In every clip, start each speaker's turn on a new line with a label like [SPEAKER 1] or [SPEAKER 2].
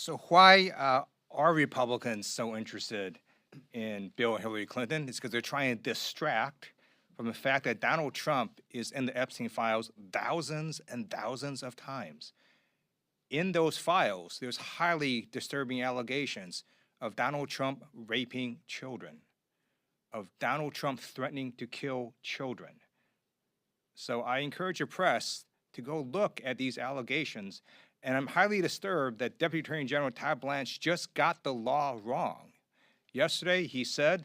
[SPEAKER 1] So why are Republicans so interested in Bill and Hillary Clinton? It's because they're trying to distract from the fact that Donald Trump is in the Epstein files thousands and thousands of times. In those files, there's highly disturbing allegations of Donald Trump raping children, of Donald Trump threatening to kill children. So I encourage your press to go look at these allegations. And I'm highly disturbed that Deputy Attorney General Todd Blanche just got the law wrong. Yesterday, he said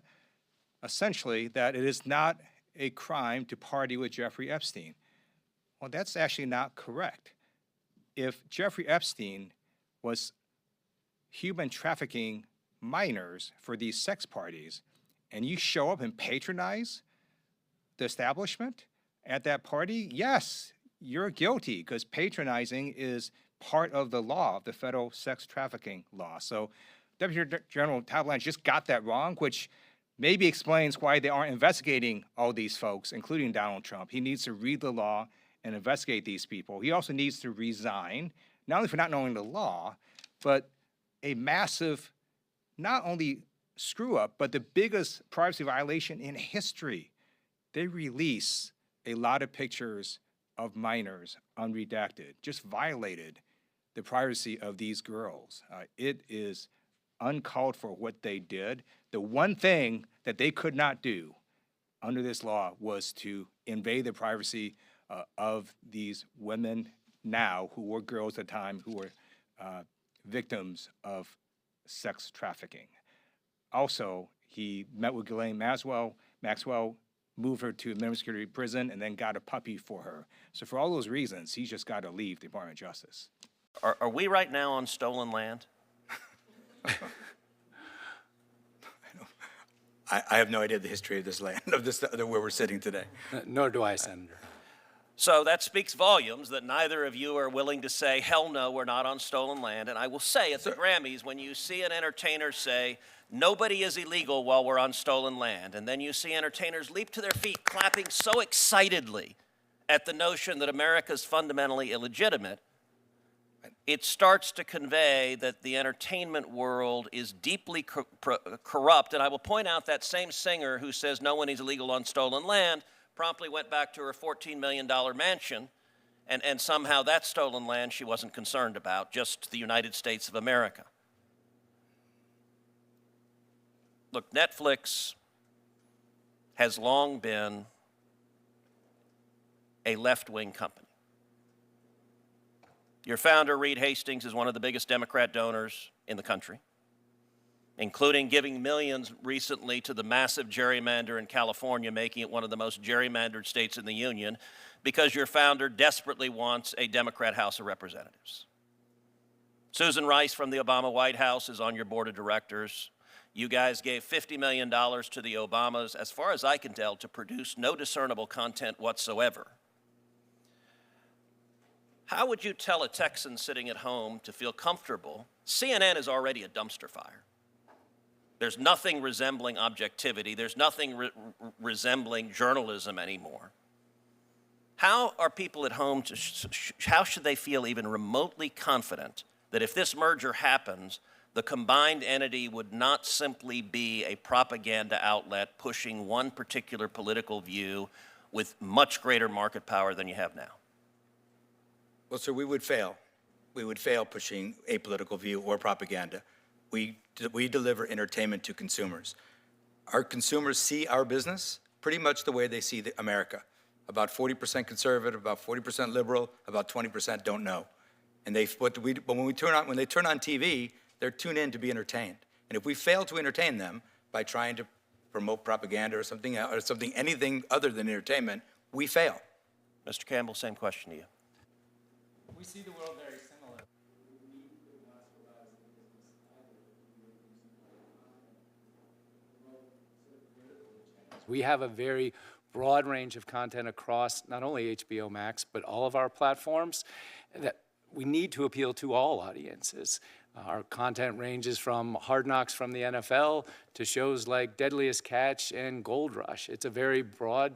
[SPEAKER 1] essentially that it is not a crime to party with Jeffrey Epstein. Well, that's actually not correct. If Jeffrey Epstein was human trafficking minors for these sex parties, and you show up and patronize the establishment at that party, yes, you're guilty, because patronizing is part of the law, the federal sex trafficking law. So Deputy General Todd Blanche just got that wrong, which maybe explains why they aren't investigating all these folks, including Donald Trump. He needs to read the law and investigate these people. He also needs to resign, not only for not knowing the law, but a massive, not only screw up, but the biggest privacy violation in history. They release a lot of pictures of minors unredacted, just violated the privacy of these girls. It is uncalled for what they did. The one thing that they could not do under this law was to invade the privacy of these women now who were girls at the time who were victims of sex trafficking. Also, he met with Ghislaine Maxwell, moved her to a minimum security prison, and then got a puppy for her. So for all those reasons, he's just got to leave the Department of Justice.
[SPEAKER 2] Are we right now on stolen land?
[SPEAKER 3] I have no idea the history of this land, of where we're sitting today.
[SPEAKER 4] Nor do I, Senator.
[SPEAKER 2] So that speaks volumes that neither of you are willing to say, hell no, we're not on stolen land. And I will say at the Grammys, when you see an entertainer say, nobody is illegal while we're on stolen land, and then you see entertainers leap to their feet clapping so excitedly at the notion that America is fundamentally illegitimate, it starts to convey that the entertainment world is deeply corrupt. And I will point out that same singer who says no one is illegal on stolen land promptly went back to her $14 million mansion, and somehow that stolen land she wasn't concerned about, just the United States of America. Look, Netflix has long been a left-wing company. Your founder, Reed Hastings, is one of the biggest Democrat donors in the country, including giving millions recently to the massive gerrymander in California, making it one of the most gerrymandered states in the union, because your founder desperately wants a Democrat House of Representatives. Susan Rice from the Obama White House is on your board of directors. You guys gave $50 million to the Obamas, as far as I can tell, to produce no discernible content whatsoever. How would you tell a Texan sitting at home to feel comfortable? CNN is already a dumpster fire. There's nothing resembling objectivity. There's nothing resembling journalism anymore. How are people at home, how should they feel even remotely confident that if this merger happens, the combined entity would not simply be a propaganda outlet pushing one particular political view with much greater market power than you have now?
[SPEAKER 3] Well, sir, we would fail. We would fail pushing a political view or propaganda. We deliver entertainment to consumers. Our consumers see our business pretty much the way they see America. About 40% conservative, about 40% liberal, about 20% don't know. And but when they turn on TV, they're tuned in to be entertained. And if we fail to entertain them by trying to promote propaganda or something, anything other than entertainment, we fail.
[SPEAKER 2] Mr. Campbell, same question to you.
[SPEAKER 4] We see the world very similar. We have a very broad range of content across not only HBO Max, but all of our platforms that we need to appeal to all audiences. Our content ranges from Hard Knocks from the NFL to shows like Deadliest Catch and Gold Rush. It's a very broad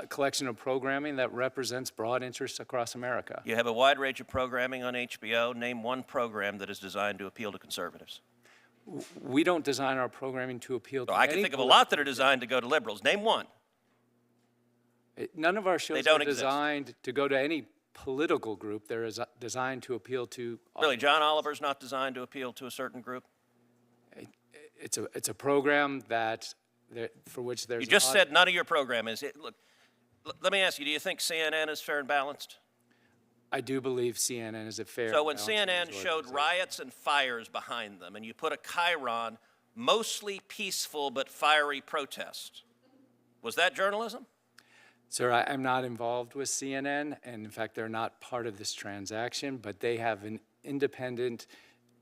[SPEAKER 4] collection of programming that represents broad interests across America.
[SPEAKER 2] You have a wide range of programming on HBO. Name one program that is designed to appeal to conservatives.
[SPEAKER 4] We don't design our programming to appeal to
[SPEAKER 2] So I can
[SPEAKER 4] any
[SPEAKER 2] think of a lot that are designed to go to liberals. Name one.
[SPEAKER 4] None of our shows
[SPEAKER 2] don't
[SPEAKER 4] are
[SPEAKER 2] exist.
[SPEAKER 4] designed to go to any political group. They're designed to appeal to.
[SPEAKER 2] Really, John Oliver's not designed to appeal to a certain group?
[SPEAKER 4] It's a program that for which there's.
[SPEAKER 2] You just said none of your program is. Look, let me ask you, do you think CNN is fair and balanced?
[SPEAKER 4] I do believe CNN is a fair.
[SPEAKER 2] So when
[SPEAKER 4] and balanced
[SPEAKER 2] CNN
[SPEAKER 4] news
[SPEAKER 2] showed
[SPEAKER 4] organization.
[SPEAKER 2] riots and fires behind them, and you put a chyron, mostly peaceful but fiery protest, was that journalism?
[SPEAKER 4] Sir, I'm not involved with CNN, and in fact, they're not part of this transaction, but they have an independent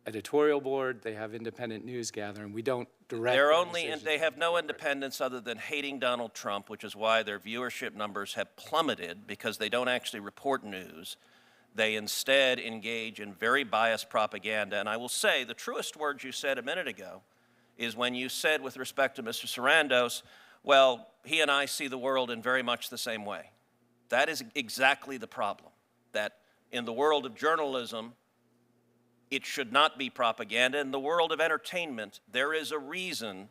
[SPEAKER 4] editorial board, they have independent news gathering. We don't direct.
[SPEAKER 2] They're
[SPEAKER 4] their
[SPEAKER 2] only,
[SPEAKER 4] decisions
[SPEAKER 2] they have no
[SPEAKER 4] forward.
[SPEAKER 2] independence other than hating Donald Trump, which is why their viewership numbers have plummeted, because they don't actually report news. They instead engage in very biased propaganda. And I will say, the truest words you said a minute ago is when you said with respect to Mr. Sarandos, well, he and I see the world in very much the same way. That is exactly the problem, that in the world of journalism, it should not be propaganda. In the world of entertainment, there is a reason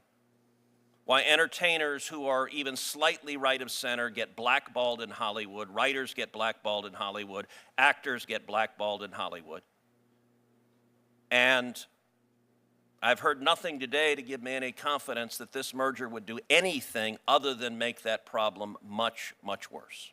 [SPEAKER 2] why entertainers who are even slightly right of center get blackballed in Hollywood, writers get blackballed in Hollywood, actors get blackballed in Hollywood. And I've heard nothing today to give me any confidence that this merger would do anything other than make that problem much, much worse.